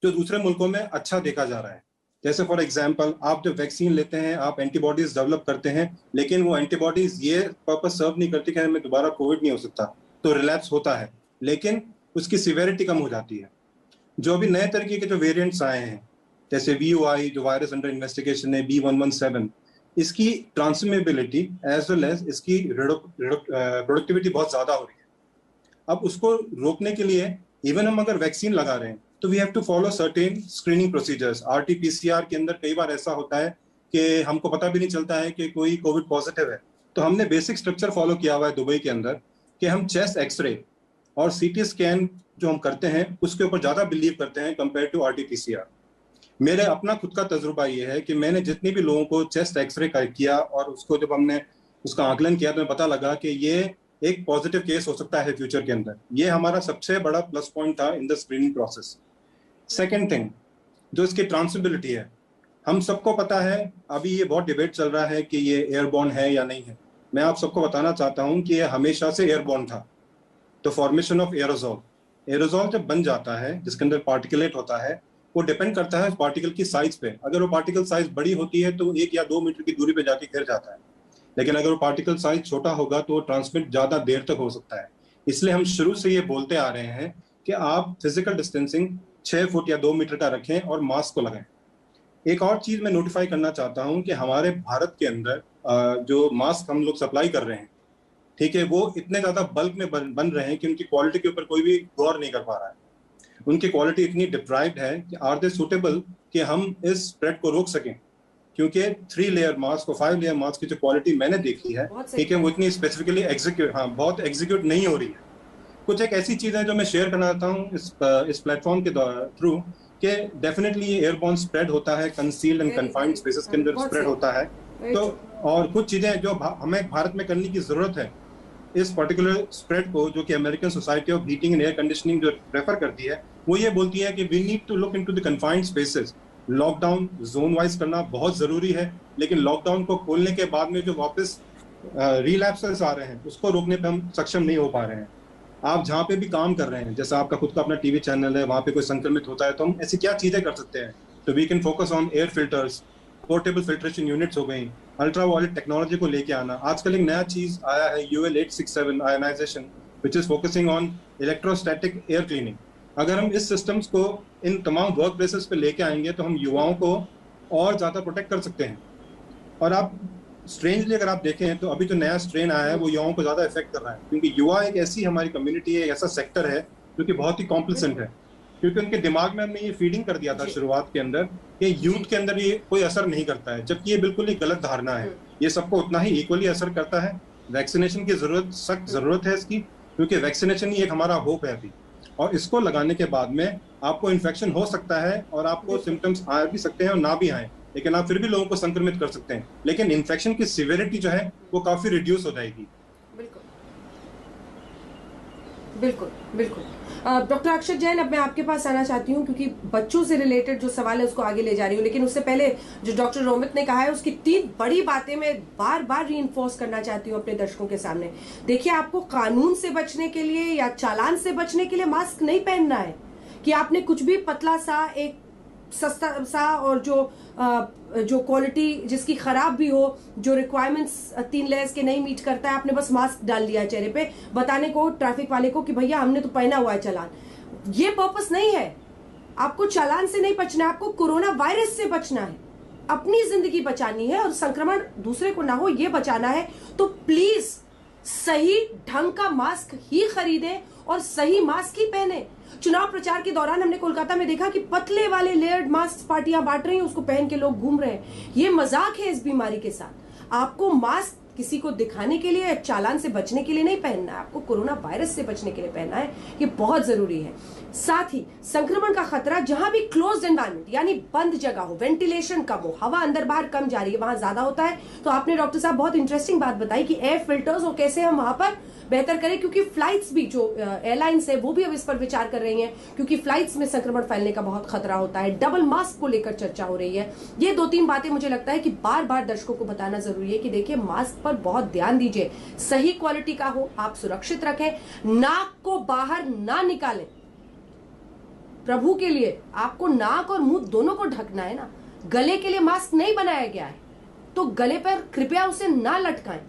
जो दूसरे मुल्कों में अच्छा देखा जा रहा है। जैसे फॉर एग्जांपल, आप जब वैक्सीन लेते हैं, आप एंटीबॉडीज डेवलप करते हैं, लेकिन वो एंटीबॉडीज ये पर्पस सर्व नहीं करती कि हमें दोबारा कोविड नहीं हो सकता, तो रिलैप्स होता है, लेकिन उसकी सिवेरिटी कम हो जाती है। जो अभी नए तरीके के जो वेरिएंट्स आए हैं, जैसे VOI जो वायरस अंडर इन्वेस्टिगेशन है, B117, इसकी ट्रांसमिटेबिलिटी एज वेल एज इसकी प्रोडक्टिविटी बहुत ज्यादा हो रही है। अब उसको रोकने के लिए इवन हम अगर वैक्सीन लगा रहे हैं तो we have to follow certain screening procedures. RT-PCR के अंदर कई बार ऐसा होता है कि हमको पता भी नहीं चलता है कि कोई कोविड पॉजिटिव है, तो हमने बेसिक स्ट्रक्चर फॉलो किया हुआ है दुबई के अंदर कि हम चेस्ट एक्सरे और CT स्कैन जो हम करते हैं उसके ऊपर ज्यादा बिलीव करते हैं कंपेयर टू RT-PCR। मेरे अपना खुद का तजुर्बा ये है कि मैंने जितने भी लोगों को चेस्ट एक्सरे किया और उसको जब हमने उसका आकलन किया तो हमें पता लगा कि ये एक पॉजिटिव केस हो सकता है फ्यूचर के अंदर। ये हमारा सबसे बड़ा प्लस पॉइंट था in the screening process. Second thing, जो इसकी ट्रांसमिटेबिलिटी है, हम सबको पता है, अभी ये बहुत डिबेट चल रहा है कि ये एयरबॉर्न है या नहीं है। मैं आप सबको बताना चाहता हूं कि ये हमेशा से एयरबॉर्न था। तो फॉर्मेशन ऑफ एरोजोल जब बन जाता है, जिसके अंदर पार्टिकुलेट होता है, वो डिपेंड करता है पार्टिकल की साइज पे। अगर वो पार्टिकल साइज बड़ी होती है तो 1 या 2 मीटर की दूरी पे जाके गिर जाता है, लेकिन अगर वो पार्टिकल साइज छोटा होगा तो ट्रांसमिट ज्यादा देर तक हो सकता है। इसलिए हम शुरू से ये बोलते आ रहे हैं कि आप फिजिकल डिस्टेंसिंग 6 फुट या 2 मीटर का रखें और मास्क को लगाएं। एक और चीज मैं नोटिफाई करना चाहता हूं कि हमारे भारत के अंदर जो मास्क हम लोग सप्लाई कर रहे हैं, ठीक है, वो इतने ज्यादा बल्क में बन रहे हैं कि उनकी क्वालिटी के ऊपर कोई भी गौर नहीं कर पा रहा है। उनकी क्वालिटी इतनी डिप्राइव्ड है कि आर दे सूटेबल कि हम इस स्प्रेड को रोक सकें, क्योंकि 3 लेयर मास्क और 5 लेयर मास्क की जो क्वालिटी मैंने देखी है, ठीक है, वो इतनी स्पेसिफिकली बहुत एग्जीक्यूट नहीं हो रही है। कुछ एक ऐसी चीजें जो मैं शेयर करना चाहता हूँ इस प्लेटफॉर्म के थ्रू कि डेफिनेटली ये एयरबॉर्न स्प्रेड होता है, कंसील्ड एंड कन्फाइंड स्पेसेस के अंदर स्प्रेड होता है। तो और कुछ चीजें जो हमें भारत में करने की जरूरत है इस पर्टिकुलर स्प्रेड को, जो कि American society of heating and air conditioning जो रेफर करती है, वो ये बोलती है कि we need to look into the confined spaces. Lockdown zone wise करना बहुत जरूरी है, लेकिन लॉकडाउन को खोलने के बाद में जो वापस रिलैप्सेस आ रहे हैं उसको रोकने पे हम सक्षम नहीं हो पा रहे हैं। आप जहाँ पे भी काम कर रहे हैं, जैसे आपका खुद का अपना टीवी चैनल है, वहाँ पे कोई संक्रमित होता है तो हम ऐसी क्या चीजें कर सकते हैं? तो we can focus on air filters, portable filtration units हो गई, अल्ट्रा वायलेट टेक्नोलॉजी को लेके आना। आजकल एक नया चीज आया है UL 867 ionisation, which is focusing on electrostatic air cleaning. अगर हम इस सिस्टम्स को इन तमाम वर्क प्लेसेस पे लेके आएंगे तो हम युवाओं को और ज्यादा प्रोटेक्ट कर सकते हैं। और आप स्ट्रेंजली अगर आप देखें तो अभी जो नया स्ट्रेन आया है वो युवाओं को ज्यादा इफेक्ट कर रहा है, क्योंकि युवा एक ऐसी हमारी कम्युनिटी है, एक ऐसा सेक्टर है जो कि बहुत ही कॉम्प्लिसेंट है। क्योंकि उनके दिमाग में हमने ये फीडिंग कर दिया था शुरुआत के अंदर कि यूथ के अंदर ये कोई असर नहीं करता है, जबकि ये बिल्कुल ही गलत धारणा है। ये सबको उतना ही इक्वली असर करता है। वैक्सीनेशन की सख्त जरूरत है इसकी, क्योंकि वैक्सीनेशन ही एक हमारा होप है अभी, और इसको लगाने के बाद में आपको इन्फेक्शन हो सकता है और आपको सिम्टम्स आ भी सकते हैं और ना भी आए, लेकिन आप फिर भी लोगों को संक्रमित कर सकते हैं, लेकिन इन्फेक्शन की सिवियरिटी जो है वो काफी रिड्यूस हो जाएगी। बिल्कुल बिल्कुल। डॉक्टर अक्षत जैन, अब मैं आपके पास आना चाहती हूँ, क्योंकि बच्चों से रिलेटेड जो सवाल है उसको आगे ले जा रही हूँ, लेकिन उससे पहले जो डॉक्टर रोमित ने कहा है उसकी 3 बड़ी बातें मैं बार बार रीइंफोर्स करना चाहती हूँ अपने दर्शकों के सामने। देखिए, आपको कानून से बचने के लिए या चालान से बचने के लिए मास्क नहीं पहनना है कि आपने कुछ भी पतला सा, एक सस्ता सा और जो क्वालिटी जिसकी खराब भी हो, जो रिक्वायरमेंट्स 3 लेयर्स के नहीं मीट करता है, आपने बस मास्क डाल दिया चेहरे पे बताने को ट्रैफिक वाले को कि भैया हमने तो पहना हुआ है चालान। ये पर्पस नहीं है। आपको चालान से नहीं बचना है, आपको कोरोना वायरस से बचना है, अपनी जिंदगी बचानी है और संक्रमण दूसरे को ना हो ये बचाना है। तो प्लीज सही ढंग का मास्क ही खरीदें और सही मास्क ही पहने। चुनाव प्रचार के दौरान हमने कोलकाता में देखा कि पतले वाले लेयर्ड मास्क पार्टियां बांट रही हैं, उसको पहन के लोग घूम रहे हैं। ये मजाक है इस बीमारी के साथ। आपको मास्क किसी को दिखाने के लिए, चालान से बचने के लिए नहीं पहनना है, आपको कोरोना वायरस से बचने के लिए पहनना है। ये बहुत जरूरी है। साथ ही संक्रमण का खतरा जहां भी क्लोज्ड एनवायरनमेंट यानी बंद जगह हो, वेंटिलेशन कम हो, हवा अंदर बाहर कम जा रही है, वहां ज्यादा होता है। तो आपने डॉक्टर साहब बहुत इंटरेस्टिंग बात बताई कि एयर फिल्टर्स और कैसे हम वहां पर बेहतर करें, क्योंकि फ्लाइट्स भी जो एयरलाइंस है वो भी अब इस पर विचार कर रही हैं, क्योंकि फ्लाइट्स में संक्रमण फैलने का बहुत खतरा होता है। डबल मास्क को लेकर चर्चा हो रही है। ये 2-3 बातें मुझे लगता है कि बार बार दर्शकों को बताना जरूरी है कि देखिए, मास्क पर बहुत ध्यान दीजिए, सही क्वालिटी का हो, आप सुरक्षित रखें, नाक को बाहर ना निकालें। प्रभु के लिए आपको नाक और मुंह दोनों को ढकना है ना। गले के लिए मास्क नहीं बनाया गया है, तो गले पर कृपया उसे ना लटकाएं।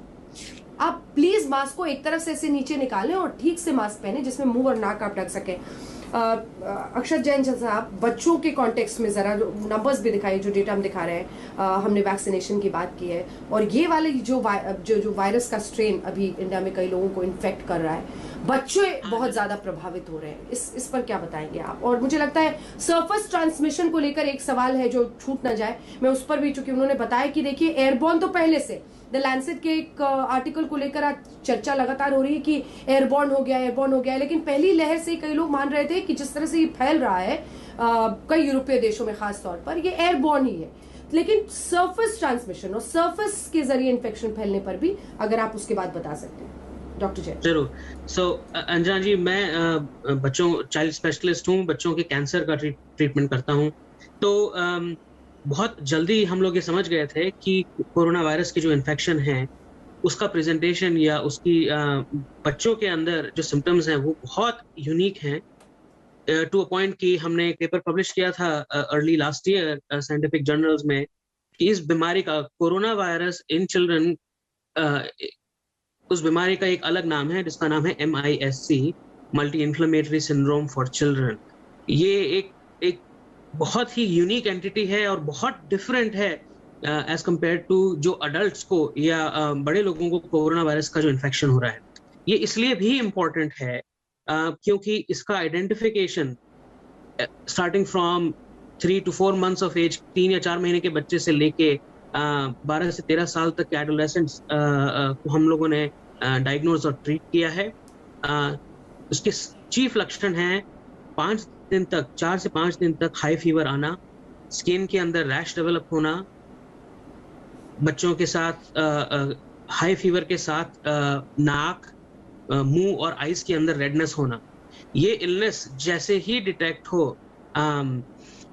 आप प्लीज मास्क को एक तरफ से ऐसे नीचे निकालें और ठीक से मास्क पहने जिसमें मुंह और नाक आप ढक सकें। अक्षत जैन साहब, बच्चों के कॉन्टेक्स्ट में जरा नंबर्स भी दिखाइए, जो डेटा हम दिखा रहे हैं। हमने वैक्सीनेशन की बात की है और ये वाले जो वायरस का स्ट्रेन अभी इंडिया में कई लोगों को इन्फेक्ट कर रहा है, बच्चे बहुत ज्यादा प्रभावित हो रहे हैं। इस पर क्या बताएंगे आप? और मुझे लगता है सरफेस ट्रांसमिशन को लेकर एक सवाल है जो छूट ना जाए, मैं उस पर भी, चूंकि उन्होंने बताया कि देखिए एयरबॉर्न तो पहले से, द लैंसेट के एक आर्टिकल को लेकर आज चर्चा लगातार हो रही है कि एयरबॉर्न हो गया, लेकिन पहली लहर से कई लोग मान रहे थे कि जिस तरह से ये फैल रहा है कई यूरोपीय देशों में खास तौर पर, ये एयरबॉर्न ही है। लेकिन सरफेस ट्रांसमिशन और सरफेस के जरिए इन्फेक्शन फैलने पर भी अगर आप उसके बाद बता सकते हैं डॉक्टर जैन। जरूर। अंजना जी, मैं चाइल्ड स्पेशलिस्ट हूँ, बच्चों के कैंसर का ट्रीटमेंट करता हूँ। तो बहुत जल्दी हम लोग ये समझ गए थे कि कोरोना वायरस की जो इन्फेक्शन है उसका प्रेजेंटेशन या उसकी बच्चों के अंदर जो सिम्टम्स हैं वो बहुत यूनिक हैं, टू अ पॉइंट कि हमने एक पेपर पब्लिश किया था early last year scientific journals में कि इस बीमारी का, कोरोना वायरस इन चिल्ड्रन, उस बीमारी का एक अलग नाम है जिसका नाम है MISC, multi inflammatory syndrome for children. ये एक बहुत ही यूनिक एंटिटी है और बहुत डिफरेंट है एज कंपेयर टू जो अडल्ट्स को या बड़े लोगों को कोरोना वायरस का जो इन्फेक्शन हो रहा है। ये इसलिए भी इम्पोर्टेंट है क्योंकि इसका identification starting from 3 to 4 months of age, 3 या 4 महीने के बच्चे से लेके 12 से 13 साल तक के एडोलेसेंट्स को हम लोगों ने डायग्नोज और ट्रीट किया है। उसके चीफ लक्षण हैं 5 दिन तक, 4 से 5 दिन तक हाई फीवर आना, स्किन के अंदर रैश डेवलप होना, बच्चों के साथ हाई फीवर के साथ नाक, मुंह और आईज के अंदर रेडनेस होना। ये इलनेस जैसे ही डिटेक्ट हो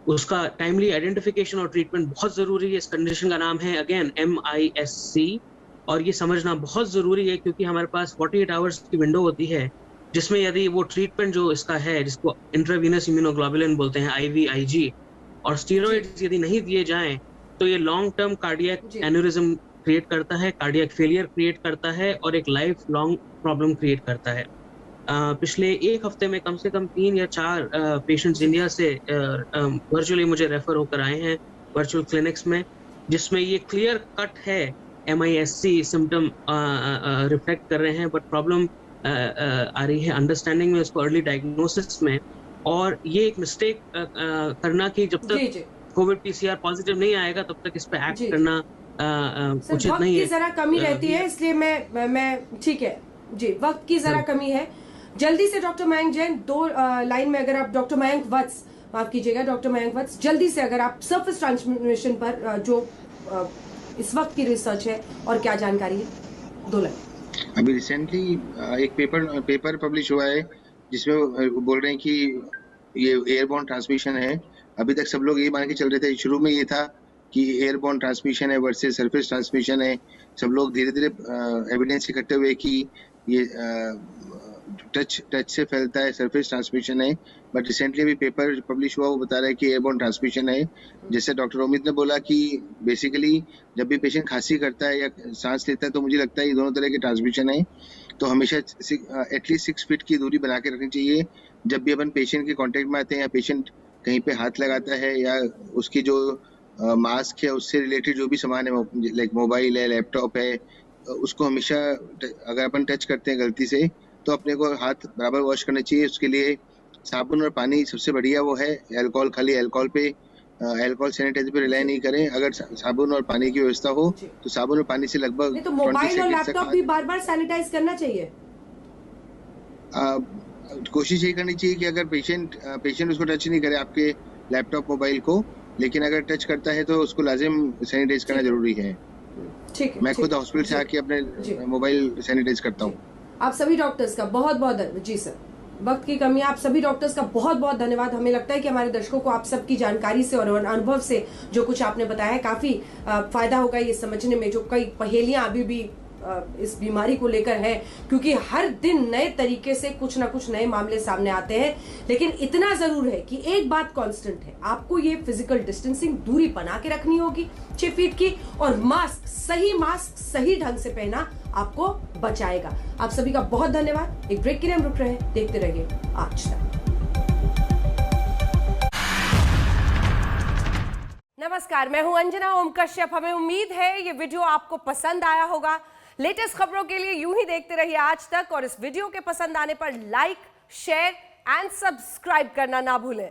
उसका टाइमली आइडेंटिफिकेशन और ट्रीटमेंट बहुत जरूरी है। इस कंडीशन का नाम है अगेन MISC, और ये समझना बहुत जरूरी है क्योंकि हमारे पास 48 आवर्स की विंडो होती है जिसमें यदि वो ट्रीटमेंट जो इसका है, जिसको इंट्रावीनस इम्यूनोग्लोबुलिन बोलते हैं, IVIG, और स्टीरॉइड्स यदि नहीं दिए जाएं तो ये long term cardiac aneurysm create करता है, कार्डियक फेलियर क्रिएट करता है और एक लाइफ लॉन्ग प्रॉब्लम क्रिएट करता है। पिछले 1 हफ्ते में कम से कम 3 या 4 पेशेंट्स इंडिया से वर्चुअली मुझे रेफर होकर आए हैं वर्चुअल क्लिनिक्स में, जिसमें ये क्लियर कट है MISC सिम्टम रिफ्लेक्ट कर रहे हैं, बट प्रॉब्लम आ रही है अंडरस्टैंडिंग में, उसको अर्ली डायग्नोसिस में। और ये एक मिस्टेक करना कि जब तक कोविड पीसीआर पॉजिटिव नहीं आएगा तब तक इस पे एक्ट करना उचित नहीं है। जरा कमी रहती है, इसलिए मैं ठीक है जी, वक्त की जरा कमी है। जल्दी से डॉक्टर मयंक जैन, 2 लाइन में अगर आप, डॉक्टर मयंक वत्स, माफ कीजिएगा डॉक्टर मयंक वत्स, जल्दी से अगर आप सरफेस ट्रांसमिशन पर जो इस वक्त की रिसर्च है और क्या जानकारी है, 2 लाइन। अभी रिसेंटली एक पेपर पब्लिश हुआ है जिसमें बोल रहे हैं कि ये एयरबॉर्न ट्रांसमिशन है। अभी तक सब लोग ये मान के चल रहे थे, शुरू में ये था कि एयरबॉर्न ट्रांसमिशन है वर्सेस सरफेस ट्रांसमिशन है। सब लोग धीरे धीरे एविडेंस इकट्ठे हुए कि ये टच से फैलता है, सरफेस ट्रांसमिशन है। बट रिसेंटली अभी पेपर पब्लिश हुआ, वो बता रहा है कि एयरबॉर्न ट्रांसमिशन है। जैसे डॉक्टर अमित ने बोला कि बेसिकली जब भी पेशेंट खांसी करता है या सांस लेता है तो मुझे लगता है ये दोनों तरह के ट्रांसमिशन है। तो हमेशा एटलीस्ट 6 फीट की दूरी बना के रखनी चाहिए जब भी अपन पेशेंट के कांटेक्ट में आते हैं या पेशेंट कहीं पे हाथ लगाता है या उसकी जो मास्क है उससे रिलेटेड जो भी सामान है, लाइक मोबाइल है, लैपटॉप है, उसको हमेशा अगर अपन टच करते हैं गलती से तो अपने को हाथ बराबर वॉश करना चाहिए। उसके लिए साबुन और पानी सबसे बढ़िया वो है। अल्कोहल, खाली अल्कोहल पे, अल्कोहल सैनिटाइजर पे रिलाई नहीं करें। अगर साबुन और पानी की व्यवस्था हो तो साबुन और पानी से लगभग नहीं तो मोबाइल और लैपटॉप भी बार-बार सैनिटाइज करना चाहिए। कोशिश ये करनी चाहिए कि अगर पेशेंट उसको टच नहीं करे आपके लैपटॉप मोबाइल को, लेकिन अगर टच करता है तो उसको लाजिम सैनिटाइज करना जरूरी है। ठीक है, मैं खुद हॉस्पिटल से आके अपने मोबाइल सैनिटाइज करता हूँ। आप सभी डॉक्टर्स का बहुत बहुत जी सर, वक्त की कमी, आप सभी डॉक्टर्स का बहुत बहुत धन्यवाद। हमें लगता है कि हमारे दर्शकों को आप सबकी जानकारी से और अनुभव से जो कुछ आपने बताया है काफी फायदा होगा ये समझने में, जो कई पहेलियां अभी भी इस बीमारी को लेकर है, क्योंकि हर दिन नए तरीके से कुछ ना कुछ नए मामले सामने आते हैं। लेकिन इतना जरूर है कि एक बात कांस्टेंट है, आपको ये फिजिकल डिस्टेंसिंग, दूरी बना के रखनी होगी 6 फीट की, और मास्क सही ढंग से पहना आपको बचाएगा। आप सभी का बहुत धन्यवाद। एक ब्रेक के लिए हम रुक रहे हैं, देखते रहिए आज तक। नमस्कार, मैं हूं अंजना ओम कश्यप। हमें उम्मीद है ये वीडियो आपको पसंद आया होगा। लेटेस्ट खबरों के लिए यूं ही देखते रहिए आज तक, और इस वीडियो के पसंद आने पर लाइक, शेयर एंड सब्सक्राइब करना ना भूलें।